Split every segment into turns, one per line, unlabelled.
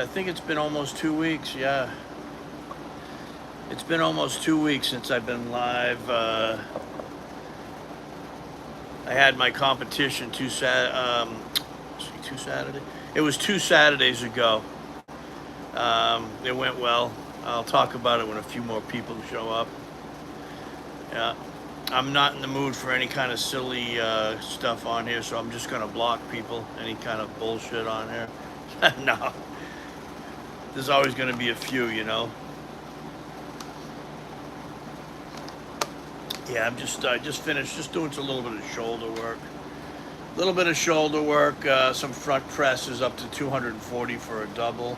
I think it's been almost 2 weeks. Yeah, it's been almost 2 weeks since I've been live. I had my competition two Saturday. It was 2 Saturdays ago. It went well. I'll talk about it when a few more people show up. Yeah, I'm not in the mood for any kind of silly stuff on here, so I'm just gonna block people. Any kind of bullshit on here. No, there's always gonna be a few, you know. Yeah, I just finished just doing a little bit of shoulder work. A little bit of shoulder work, some front presses up to 240 for a double.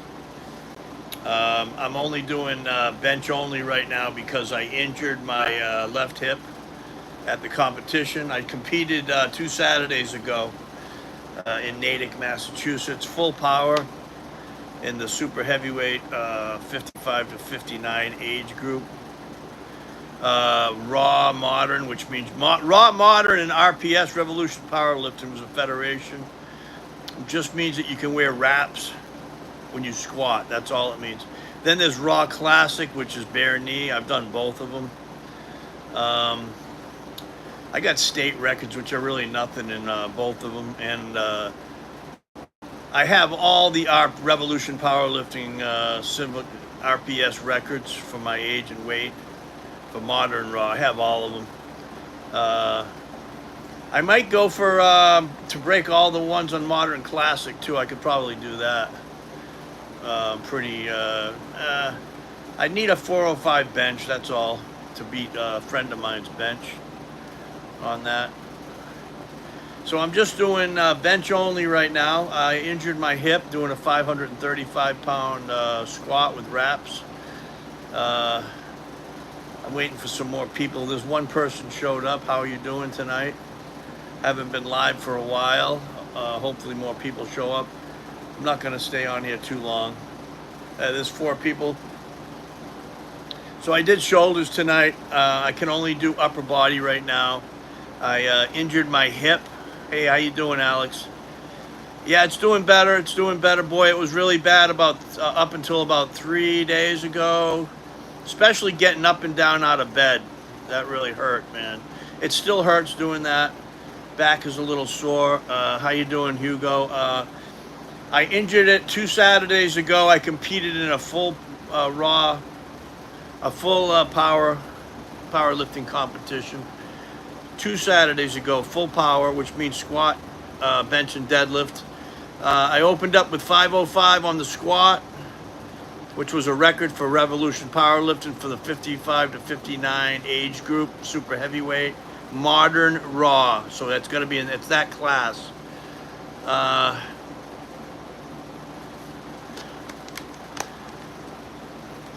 I'm only doing bench only right now because I injured my left hip at the competition. I competed 2 Saturdays ago in Natick, Massachusetts, full power in the super heavyweight 55 to 59 age group. Raw modern, which means raw modern and RPS, Revolution Powerlifting, was a federation. It just means that you can wear wraps when you squat. That's all it means. Then there's raw classic, which is bare knee. I've done both of them. I got state records, which are really nothing in both of them, and I have all the Revolution Powerlifting RPS records for my age and weight. For modern raw, I have all of them. I might go for to break all the ones on modern classic too. I could probably do that. I need a 405 bench. That's all to beat a friend of mine's bench on that. So I'm just doing bench only right now. I injured my hip doing a 535-pound squat with wraps. I'm waiting for some more people. There's one person showed up. How are you doing tonight? Haven't been live for a while. Hopefully more people show up. I'm not going to stay on here too long. There's 4 people. So I did shoulders tonight. I can only do upper body right now. I injured my hip. Hey, how you doing, Alex? Yeah, it's doing better. It's doing better. Boy, it was really bad up until about 3 days ago. Especially getting up and down out of bed. That really hurt, man. It still hurts doing that. Back is a little sore. How you doing, Hugo? I injured it 2 Saturdays ago. I competed in a full powerlifting competition. 2 Saturdays ago, full power, which means squat, bench, and deadlift. I opened up with 505 on the squat, which was a record for Revolution Powerlifting for the 55 to 59 age group, super heavyweight, modern raw. So that's going to be it's that class.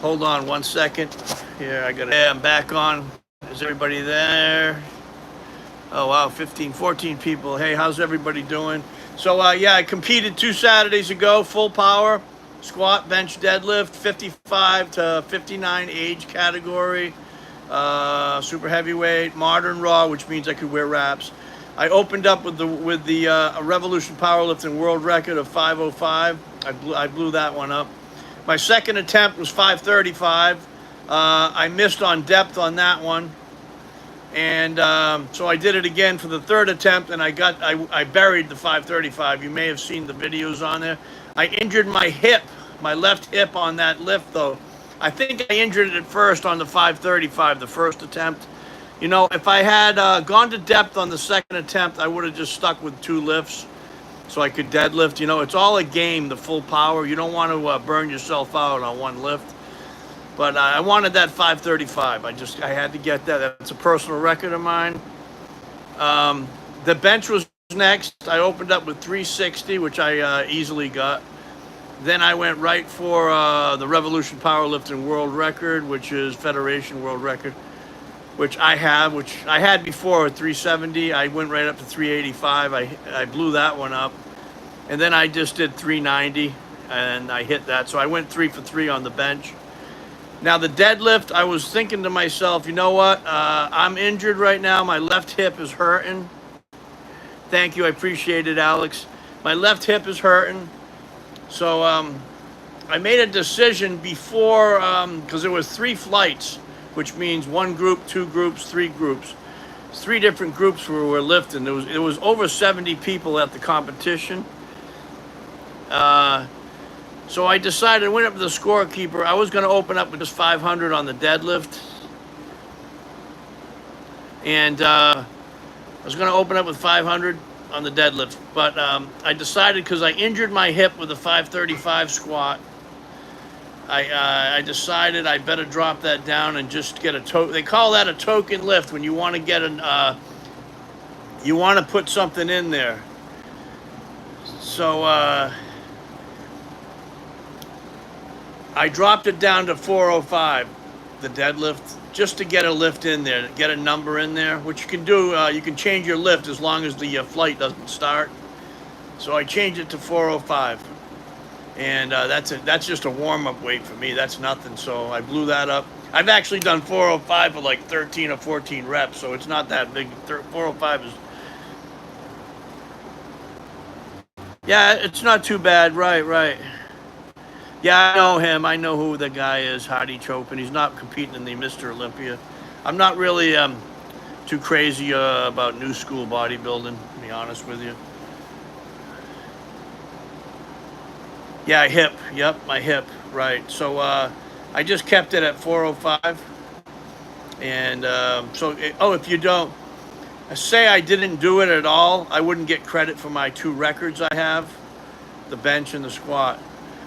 Hold on 1 second. Here, I'm back on. Is everybody there? Oh, wow, 14 people. Hey, how's everybody doing? So, yeah, I competed 2 Saturdays ago, full power. Squat, bench, deadlift, 55 to 59 age category, super heavyweight, modern raw, which means I could wear wraps. I opened up with the Revolution Powerlifting world record of 505. I blew that one up. My second attempt was 535. I missed on depth on that one, and so I did it again for the third attempt, and I buried the 535. You may have seen the videos on there. I injured my hip, my left hip on that lift, though. I think I injured it at first on the 535, the first attempt. You know, if I had gone to depth on the second attempt, I would have just stuck with 2 lifts so I could deadlift. You know, it's all a game, the full power. You don't want to burn yourself out on one lift. But I wanted that 535. I had to get that. That's a personal record of mine. The bench was next. I opened up with 360, which I easily got. Then I went right for the Revolution Powerlifting world record, which is Federation world record, which I had before at 370. I went right up to 385. I blew that one up. And then I just did 390, and I hit that. So I went 3 for 3 on the bench. Now the deadlift, I was thinking to myself, you know what? I'm injured right now. My left hip is hurting. Thank you. I appreciate it, Alex. My left hip is hurting. So I made a decision before, because there was 3 flights, which means 1 group, 2 groups, 3 groups. 3 different groups were lifting. It was over 70 people at the competition. So I decided, I went up to the scorekeeper. I was going to open up with just 500 on the deadlift. And I was going to open up with 500 on the deadlift. But I decided, because I injured my hip with a 535 squat, I decided I better drop that down and just get a token. They call that a token lift when you want to get you want to put something in there. So I dropped it down to 405, the deadlift, just to get a lift in there, get a number in there, which you can do. You can change your lift as long as the flight doesn't start. So I changed it to 405. And that's just a warm-up weight for me. That's nothing. So I blew that up. I've actually done 405 for like 13 or 14 reps, so it's not that big. 405 is... Yeah, it's not too bad. Right. Yeah, I know him. I know who the guy is, Hardy Chopin. He's not competing in the Mr. Olympia. I'm not really too crazy about new school bodybuilding, to be honest with you. Yeah, hip. Yep, my hip. Right. So I just kept it at 405. And if you don't say I didn't do it at all, I wouldn't get credit for my 2 records I have, the bench and the squat.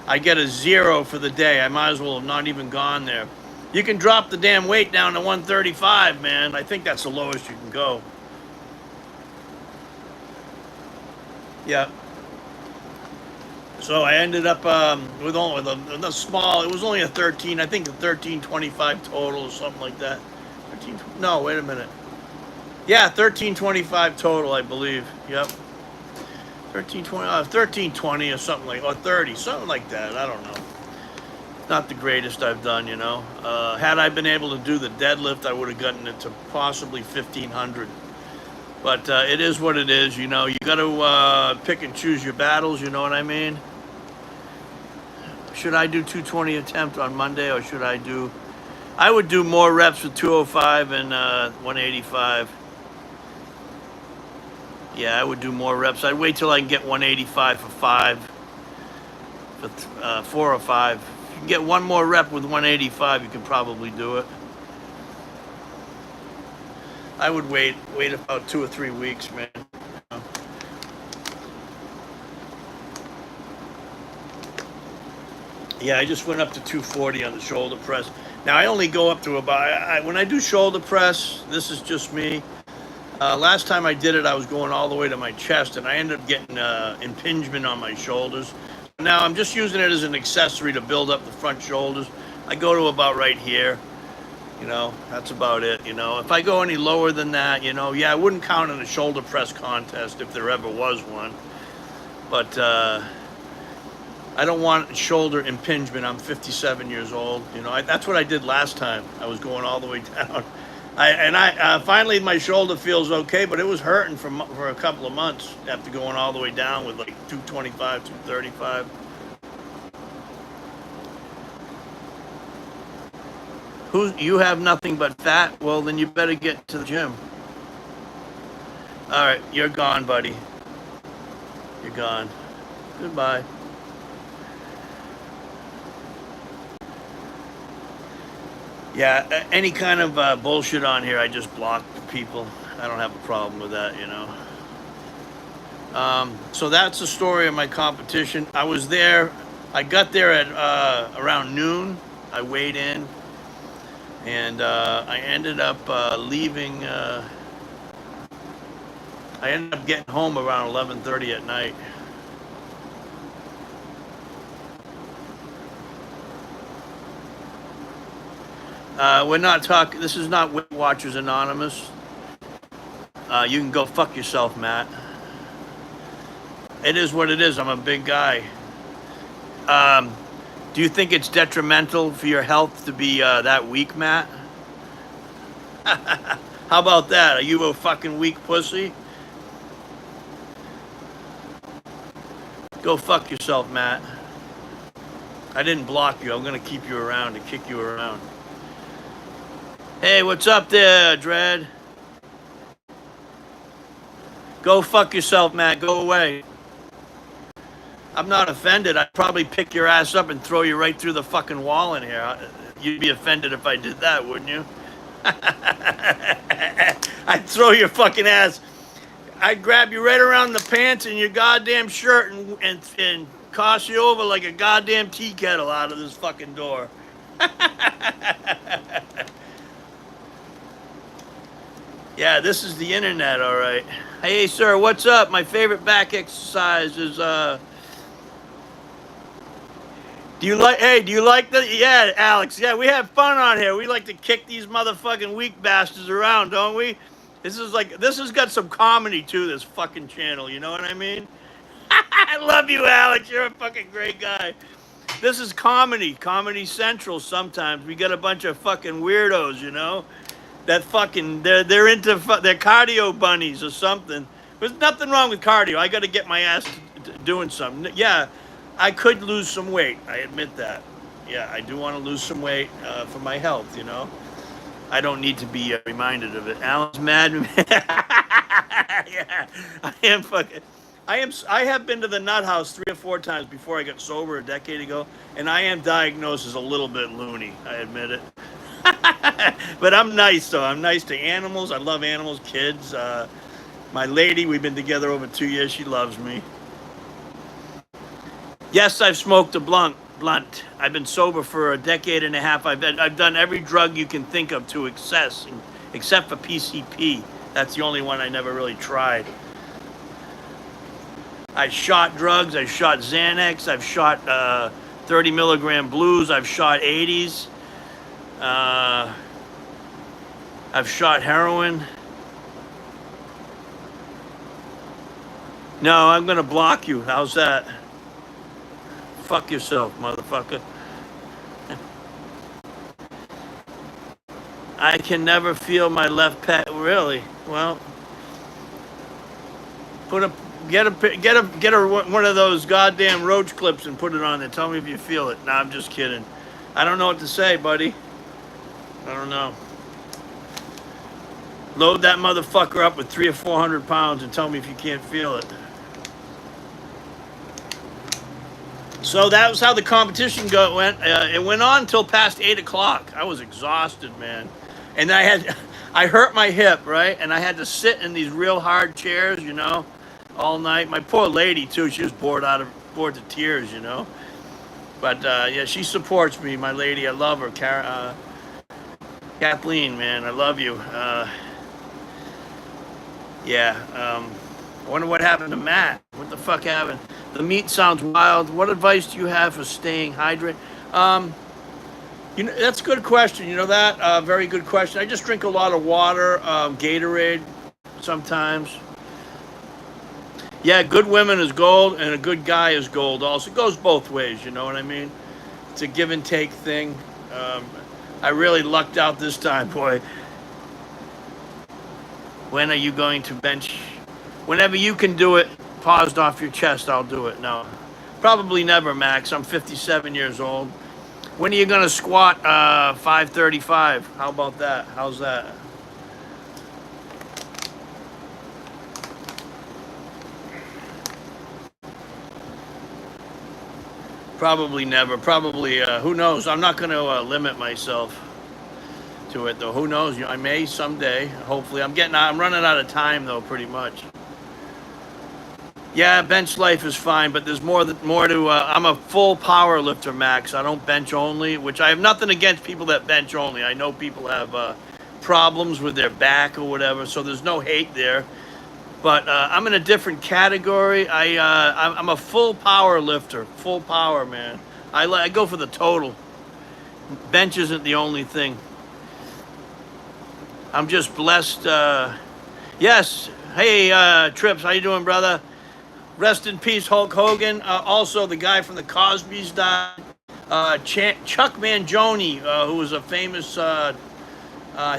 I get a 0 for the day. I might as well have not even gone there. You can drop the damn weight down to 135, man. I think that's the lowest you can go. Yeah. So I ended up with a small. It was only a 13. I think a 1325 total or something like that. 13. No, wait a minute. Yeah, 1325 total, I believe. Yep. 1320 or something like, or 30, something like that. I don't know. Not the greatest I've done, you know. Had I been able to do the deadlift, I would have gotten it to possibly 1500. But it is what it is, you know. You got to pick and choose your battles, you know what I mean? Should I do 220 attempt on Monday, or should I would do more reps with 205 and 185. Yeah, I would do more reps. I'd wait till I can get 185 for 5, for 4 or 5. If you can get 1 more rep with 185, you can probably do it. I would wait about 2 or 3 weeks, man. Yeah, I just went up to 240 on the shoulder press. Now I only go up to about, when I do shoulder press, this is just me. Last time I did it, I was going all the way to my chest, and I ended up getting impingement on my shoulders. Now I'm just using it as an accessory to build up the front shoulders. I go to about right here. You know, that's about it, you know. If I go any lower than that, you know, yeah, I wouldn't count in a shoulder press contest if there ever was one. But I don't want shoulder impingement. I'm 57 years old. You know, that's what I did last time. I was going all the way down. I finally, my shoulder feels okay, but it was hurting for a couple of months after going all the way down with like 225, 235. You have nothing but fat? Well, then you better get to the gym. All right, you're gone, buddy. You're gone. Goodbye. Yeah, any kind of bullshit on here, I just block people. I don't have a problem with that, you know. So that's the story of my competition. I was there. I got there at around noon. I weighed in. And I ended up leaving. I ended up getting home around 11:30 at night. We're not talking. This is not Weight Watchers Anonymous. You can go fuck yourself, Matt. It is what it is. I'm a big guy. Do you think it's detrimental for your health to be that weak, Matt? How about that? Are you a fucking weak pussy? Go fuck yourself, Matt. I didn't block you. I'm gonna keep you around and kick you around. Hey, what's up there, Dread? Go fuck yourself, Matt. Go away. I'm not offended. I'd probably pick your ass up and throw you right through the fucking wall in here. You'd be offended if I did that, wouldn't you? I'd throw your fucking ass. I'd grab you right around the pants and your goddamn shirt and toss you over like a goddamn tea kettle out of this fucking door. Yeah, this is the internet, all right. Hey, sir, what's up? My favorite back exercise is, do you like the, yeah, Alex, yeah, we have fun on here. We like to kick these motherfucking weak bastards around, don't we? This has got some comedy to this fucking channel, you know what I mean? I love you, Alex. You're a fucking great guy. This is Comedy Central sometimes. We get a bunch of fucking weirdos, you know? That fucking, they're into, they're cardio bunnies or something. There's nothing wrong with cardio. I got to get my ass doing something. Yeah, I could lose some weight. I admit that. Yeah, I do want to lose some weight for my health, you know? I don't need to be reminded of it. Alan's mad. Yeah, I am fucking. I have been to the nut house 3 or 4 times before I got sober a decade ago, and I am diagnosed as a little bit loony. I admit it. But I'm nice, though. I'm nice to animals. I love animals, kids. My lady, we've been together over 2 years. She loves me. Yes, I've smoked a blunt. I've been sober for a decade and a half. I've done every drug you can think of to excess, except for PCP. That's the only one I never really tried. I shot drugs. I shot Xanax. I've shot 30 milligram blues. I've shot 80s. I've shot heroin. No, I'm gonna block you. How's that? Fuck yourself, motherfucker. I can never feel my left pec. Really? Well, get one of those goddamn roach clips and put it on there. Tell me if you feel it. Nah, I'm just kidding. I don't know what to say, buddy. I don't know. Load that motherfucker up with 300 or 400 pounds and tell me if you can't feel it. So that was how the competition went. It went on until past 8 o'clock. I was exhausted, man. And I hurt my hip, right? And I had to sit in these real hard chairs, you know, all night. My poor lady, too, she was bored to tears, you know. But, yeah, she supports me, my lady. I love her. Kathleen, man, I love you. Yeah, I wonder what happened to Matt. What the fuck happened? The meat sounds wild. What advice do you have for staying hydrated? You know, that's a good question. You know that? Very good question. I just drink a lot of water, Gatorade sometimes. Yeah, good women is gold, and a good guy is gold also. It goes both ways, you know what I mean? It's a give and take thing. I really lucked out this time, boy. When are you going to bench? Whenever you can do it, paused off your chest, I'll do it. No, probably never, Max. I'm 57 years old. When are you going to squat 535? How about that? How's that? Probably never. Probably, who knows? I'm not going to limit myself to it, though. Who knows? I may someday. Hopefully. I'm running out of time, though, pretty much. Yeah, bench life is fine, but there's more to. I'm a full power lifter, Max. I don't bench only, which I have nothing against people that bench only. I know people have problems with their back or whatever, so there's no hate there. But I'm in a different category. I'm a full power lifter, full power, man. I go for the total. Bench isn't the only thing. I'm just blessed. Yes. Hey, Trips, how you doing, brother? Rest in peace, Hulk Hogan. Also, the guy from the Cosbys died. Chuck Mangione, who was a famous, I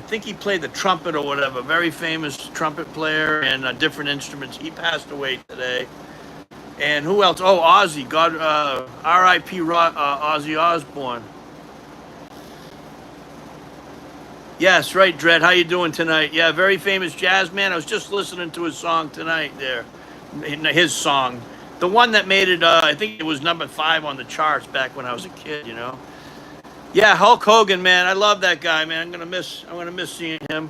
think he played the trumpet or whatever, very famous trumpet player and different instruments. He passed away today. And who else? Oh, Ozzy. God, R.I.P. Ozzy Osbourne. Yes, right, Dredd. How you doing tonight? Yeah, very famous jazz man. I was just listening to his song tonight there. His song. The one that made it, I think it was #5 on the charts back when I was a kid, you know. Yeah, Hulk Hogan, man. I love that guy, man. I'm gonna miss seeing him.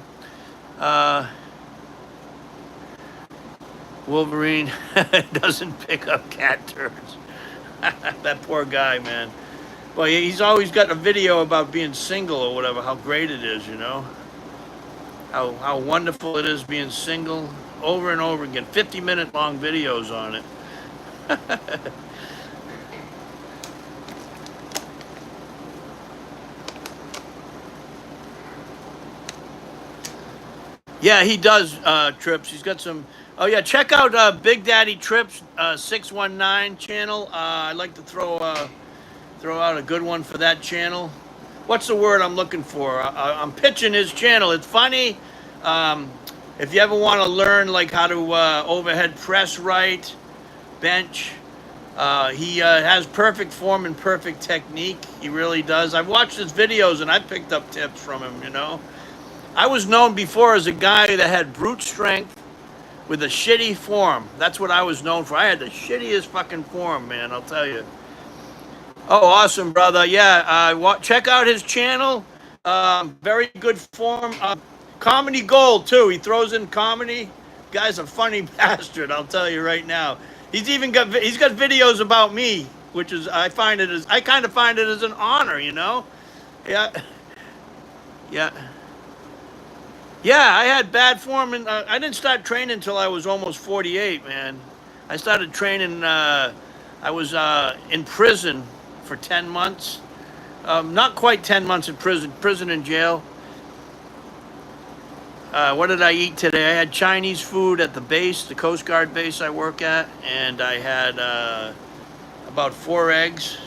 Uh, Wolverine doesn't pick up cat turds. That poor guy, man. Well, he's always got a video about being single or whatever, how great it is, you know? How wonderful it is being single over and over again. 50-minute long videos on it. Yeah, he does, Trips. He's got some. Oh, yeah, check out Big Daddy Trips 619 channel. I'd like to throw out a good one for that channel. What's the word I'm looking for? I'm pitching his channel. It's funny. Um, if you ever want to learn like how to overhead press right, bench, he has perfect form and perfect technique. He really does. I've watched his videos and I've picked up tips from him, you know. I was known before as a guy that had brute strength with a shitty form. That's what I was known for. I had the shittiest fucking form, man, I'll tell you. Oh, awesome, brother. Yeah, check out his channel. Very good form. Comedy gold, too. He throws in comedy. Guy's a funny bastard, I'll tell you right now. He's got videos about me, which is I kind of find it as an honor, you know? Yeah. Yeah. Yeah, I had bad form, and I didn't start training until I was almost 48, man. I started training, I was in prison for 10 months. Not quite 10 months in prison and jail. What did I eat today? I had Chinese food at the base, the Coast Guard base I work at, and I had about 4 eggs.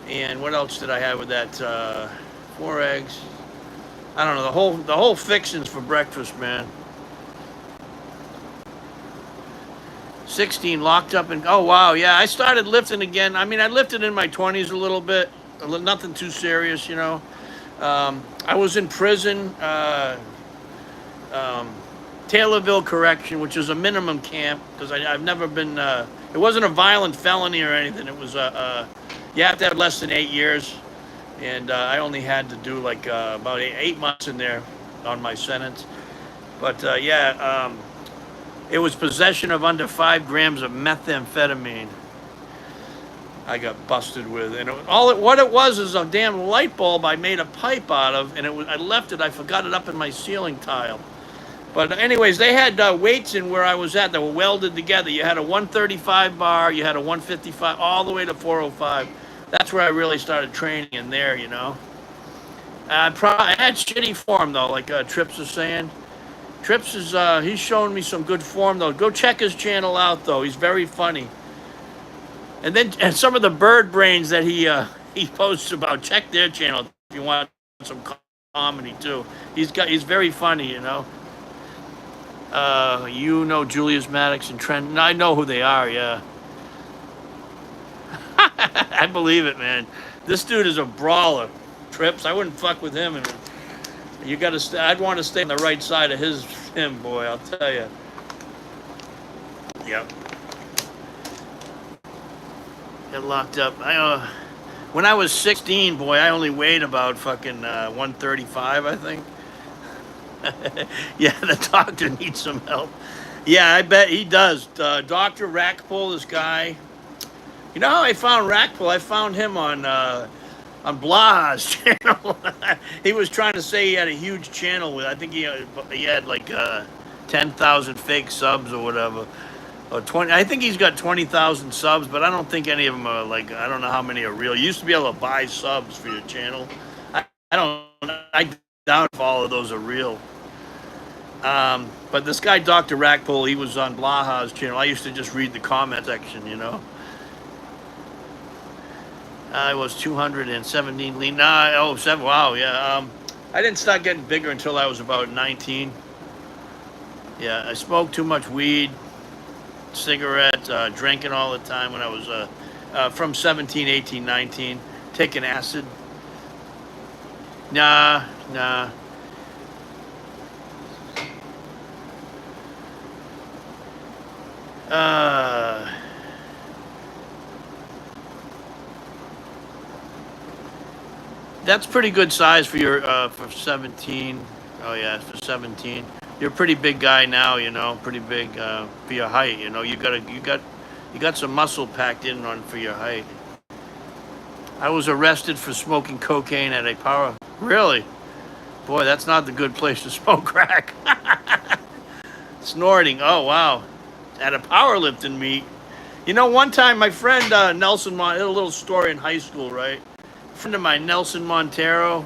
And what else did I have with that? 4 eggs. I don't know, the whole fixins for breakfast, man. 16 locked up and oh wow, yeah, I started lifting again. I mean, I lifted in my 20s a little bit, nothing too serious, you know. I was in prison, Taylorville Correction, which is a minimum camp because I've never been. It wasn't a violent felony or anything. It was you have to have less than 8 years. And I only had to do like about 8 months in there on my sentence. But yeah, it was possession of under 5 grams of methamphetamine. I got busted with, and what it was is a damn light bulb I made a pipe out of, and I left it. I forgot it up in my ceiling tile. But anyways, they had weights in where I was at that were welded together. You had a 135 bar, you had a 155, all the way to 405. That's where I really started training in there, you know. I had shitty form, though, like Trips is saying. Trips is, he's showing me some good form, though. Go check his channel out, though. He's very funny. And some of the bird brains that he posts about, check their channel if you want some comedy, too. He's very funny, you know. You know Julius Maddox and Trent. I know who they are, yeah. I believe it, man. This dude is a brawler. Trips, I wouldn't fuck with him. And you got to. I'd want to stay on the right side of him, boy. I'll tell you. Yep. Get locked up. When I was 16, boy, I only weighed about fucking 135, I think. Yeah, the doctor needs some help. Yeah, I bet he does. Dr. Rackpole, this guy. You know how I found Rackpole? I found him on Blaha's channel. He was trying to say he had a huge channel with. I think he had like 10,000 fake subs or whatever, or 20. I think he's got 20,000 subs, but I don't think any of them are like. I don't know how many are real. You used to be able to buy subs for your channel. I doubt if all of those are real. But this guy, Dr. Rackpole, he was on Blaha's channel. I used to just read the comment section, you know. I was 217 lean. Wow, yeah. I didn't start getting bigger until I was about 19. Yeah, I smoked too much weed, cigarettes, drinking all the time when I was from 17, 18, 19, taking acid. Nah, nah. That's pretty good size for your for 17. Oh yeah, for 17. You're a pretty big guy now, you know, pretty big for your height. You know, you got some muscle packed in on for your height. I was arrested for smoking cocaine at a power. Really? Boy, that's not the good place to smoke crack. Snorting. Oh wow, at a powerlifting meet. You know, one time my friend Nelson, I had a little story in high school, right? A friend of mine, Nelson Montero.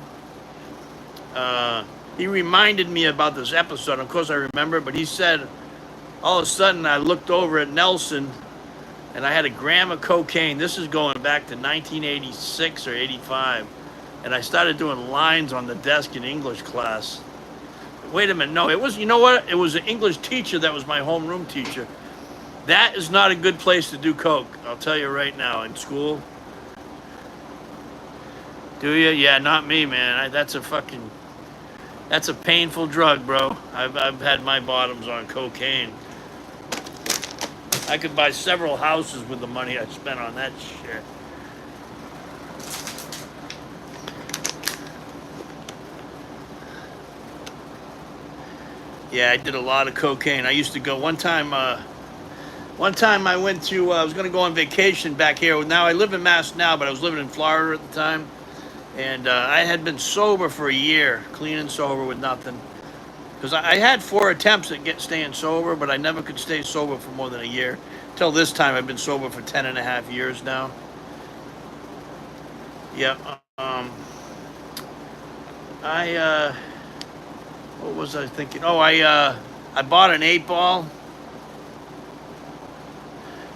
He reminded me about this episode. Of course, I remember, but he said, all of a sudden, I looked over at Nelson, and I had a gram of cocaine. This is going back to 1986 or 85, and I started doing lines on the desk in English class. Wait a minute, no, it was, you know what? It was an English teacher that was my homeroom teacher. That is not a good place to do coke, I'll tell you right now, in school. Do you? Yeah, not me, man. That's a painful drug, bro. I've had my bottoms on cocaine. I could buy several houses with the money I spent on that shit. Yeah, I did a lot of cocaine. I used to go one time I went to I was going to go on vacation back here. Now I live in Mass now, but I was living in Florida at the time. And I had been sober for a year, clean and sober with nothing. Because I had 4 attempts at staying sober, but I never could stay sober for more than a year. Till this time, I've been sober for 10 and a half years now. Yeah. What was I thinking? Oh, I bought an 8-ball.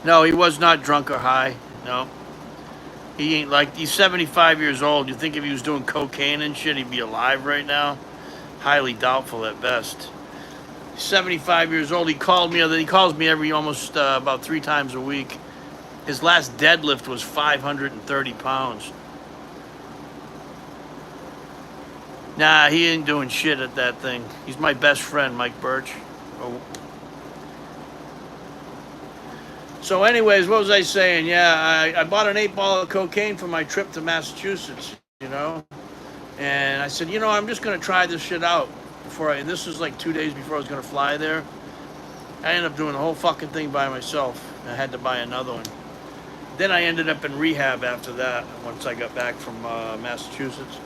No, he was not drunk or high. No. He ain't like, he's 75 years old. You think if he was doing cocaine and shit, he'd be alive right now? Highly doubtful at best. He's 75 years old. He calls me every almost about 3 times a week. His last deadlift was 530 pounds. Nah, he ain't doing shit at that thing. He's my best friend, Mike Birch. Oh. So anyways, what was I saying? Yeah, I bought an 8-ball of cocaine for my trip to Massachusetts, you know? And I said, you know, I'm just going to try this shit out. And this was like 2 days before I was going to fly there. I ended up doing the whole fucking thing by myself. I had to buy another one. Then I ended up in rehab after that, once I got back from Massachusetts.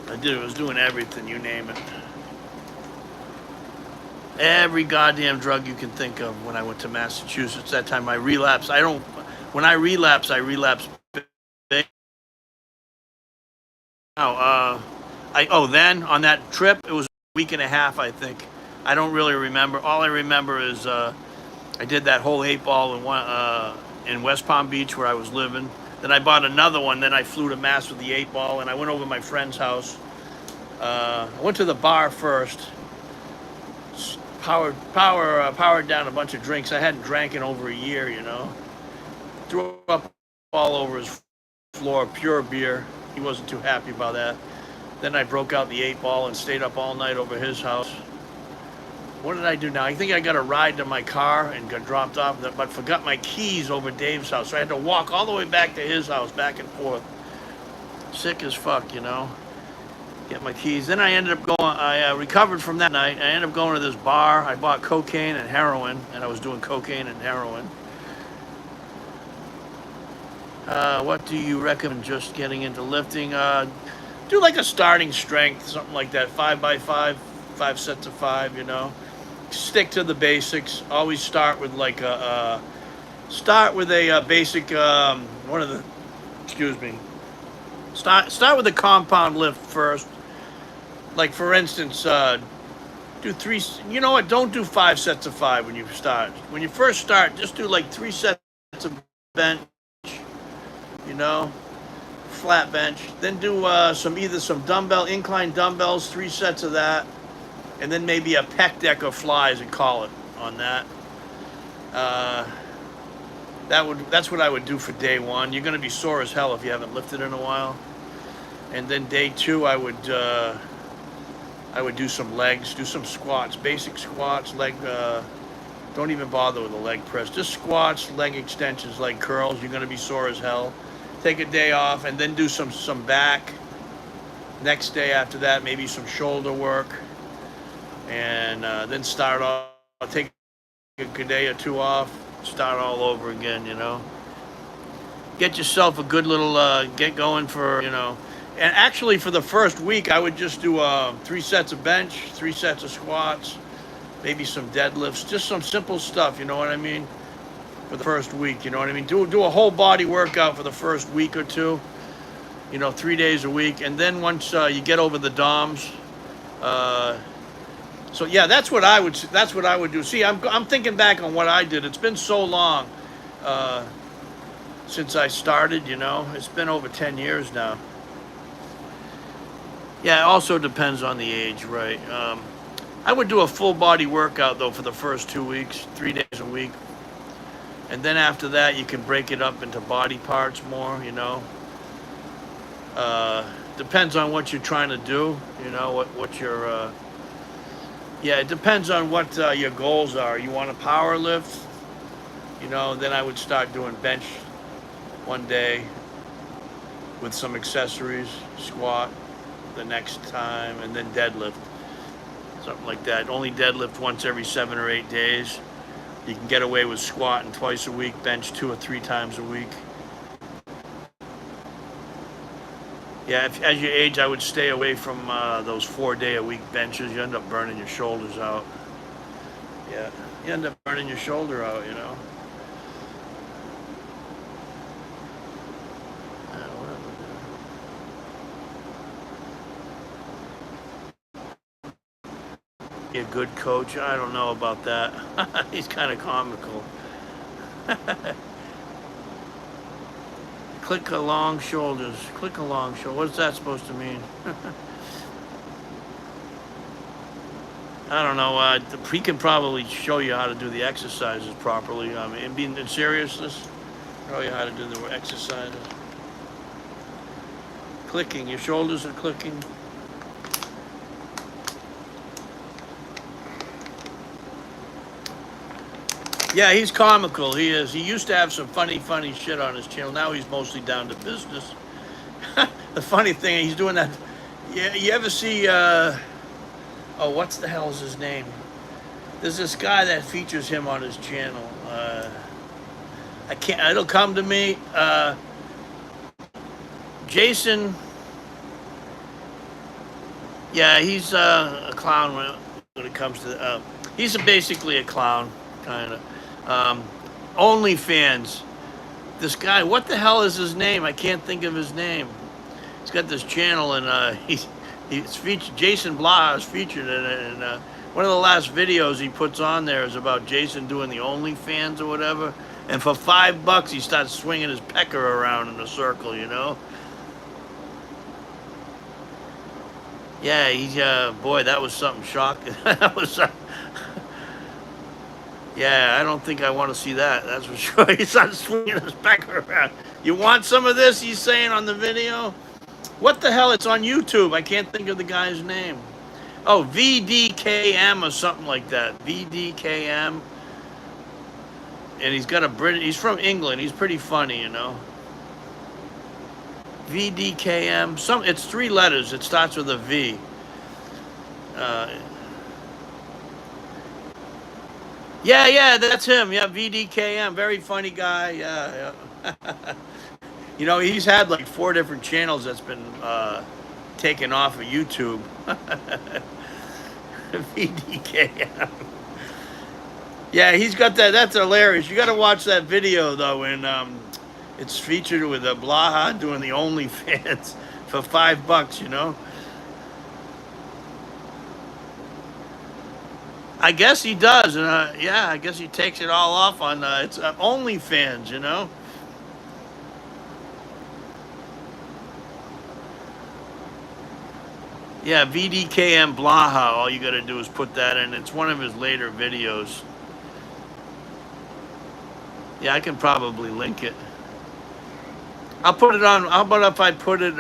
I was doing everything, you name it. Every goddamn drug you can think of when I went to Massachusetts. That time I relapsed. When I relapse big. Then on that trip, it was a week and a half, I think. I don't really remember. All I remember is I did that whole 8-ball in West Palm Beach where I was living. Then I bought another one. Then I flew to Mass with the 8-ball, and I went over to my friend's house. I went to the bar first. Powered down a bunch of drinks. I hadn't drank in over a year, you know. Threw up all over his floor, pure beer. He wasn't too happy about that. Then I broke out the 8-ball and stayed up all night over his house. What did I do now? I think I got a ride to my car and got dropped off, but forgot my keys over Dave's house. So I had to walk all the way back to his house, back and forth. Sick as fuck, you know. Get my keys. Then I ended up going, I recovered from that night. I ended up going to this bar. I bought cocaine and heroin, and I was doing cocaine and heroin. What do you recommend just getting into lifting? Do like a starting strength, something like that, 5x5, 5 sets of 5, you know. Stick to the basics. Always start with like a basic, start with a compound lift first. Like for instance, do 3, you know what, don't do 5 sets of 5 when you start. When you first start, just do like 3 sets of bench, you know, flat bench. Then do some incline dumbbells, 3 sets of that. And then maybe a pec deck or flies and call it on that. Uh, that's what I would do for day one. You're going to be sore as hell if you haven't lifted in a while. And then day two, I would do some legs, do some squats, basic squats, leg. Don't even bother with the leg press. Just squats, leg extensions, leg curls. You're going to be sore as hell. Take a day off and then do some back. Next day after that, maybe some shoulder work, and then start off. Take a day or two off. Start all over again. Get yourself a good little get going for. And actually, for the first week, I would just do 3 sets of bench, 3 sets of squats, maybe some deadlifts, just some simple stuff. You know what I mean? For the first week, you know what I mean? Do a whole body workout for the first week or two. 3 days a week, and then once you get over the DOMs, so yeah, that's what I would do. See, I'm thinking back on what I did. It's been so long since I started. It's been over 10 years now. Yeah, it also depends on the age, right? I would do a full body workout though for the first 2 weeks, 3 days a week, and then after that you can break it up into body parts more. Depends on what you're trying to do. What your yeah, it depends on what your goals are. You want to power lift, then I would start doing bench one day with some accessories, squat the next time, and then deadlift, something like that. Only deadlift once every 7 or 8 days. You can get away with squatting twice a week, bench 2 or 3 times a week. Yeah, as you age, I would stay away from those 4-day-a-week benches. You end up burning your shoulders out. Yeah, you end up burning your shoulder out, Yeah, whatever. Be a good coach? I don't know about that. He's kind of comical. Click along shoulders. Click along shoulder. What's that supposed to mean? I don't know. He can probably show you how to do the exercises properly. In seriousness, show you how to do the exercises. Clicking. Your shoulders are clicking. Yeah, he's comical. He is. He used to have some funny shit on his channel. Now he's mostly down to business. The funny thing, he's doing that. Yeah, you ever see? What's the hell's his name? There's this guy that features him on his channel. I can't. It'll come to me. Jason. Yeah, he's a clown when it comes to. He's basically a clown, kind of. OnlyFans. This guy, what the hell is his name? I can't think of his name. He's got this channel, and he's featured. Jason Blah is featured in it, and one of the last videos he puts on there is about Jason doing the OnlyFans or whatever. And for $5, he starts swinging his pecker around in a circle, Yeah, he's boy, that was something shocking. That was. Yeah, I don't think I want to see that. That's for sure. He started swinging his pecker around. You want some of this? He's saying on the video. What the hell? It's on YouTube. I can't think of the guy's name. Oh, VDKM or something like that. VDKM. And he's got a British. He's from England. He's pretty funny, VDKM. It's 3 letters. It starts with a V. Yeah, that's him. Yeah, VDKM. Very funny guy. Yeah. He's had like 4 different channels that's been taken off of YouTube. VDKM. Yeah, he's got that. That's hilarious. You got to watch that video though, and it's featured with Blaha doing the OnlyFans for $5. I guess he does, and yeah, I guess he takes it all off on it's OnlyFans, Yeah, VDKM Blaha. All you got to do is put that in. It's one of his later videos. Yeah, I can probably link it. I'll put it on. How about if I put it,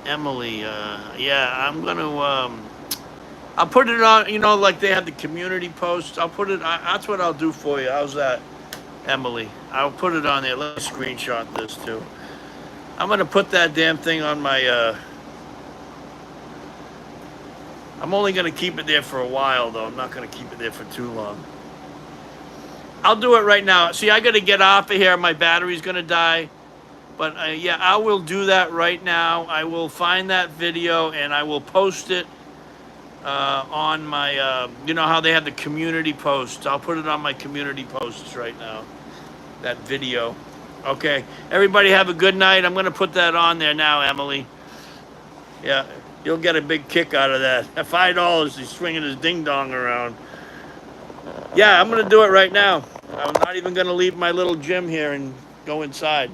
Emily? Yeah, I'm gonna. I'll put it on. You know, like they have the community post. I'll put it. That's what I'll do for you. How's that, Emily? I'll put it on there. Let's screenshot this too. I'm gonna put that damn thing on my. I'm only gonna keep it there for a while, though. I'm not gonna keep it there for too long. I'll do it right now. See, I gotta get off of here. My battery's gonna die. But yeah, I will do that right now. I will find that video and I will post it on my, you know how they have the community posts. I'll put it on my community posts right now, that video. Okay, everybody have a good night. I'm going to put that on there now, Emily. Yeah, you'll get a big kick out of that. At $5, he's swinging his ding-dong around. Yeah, I'm going to do it right now. I'm not even going to leave my little gym here and go inside.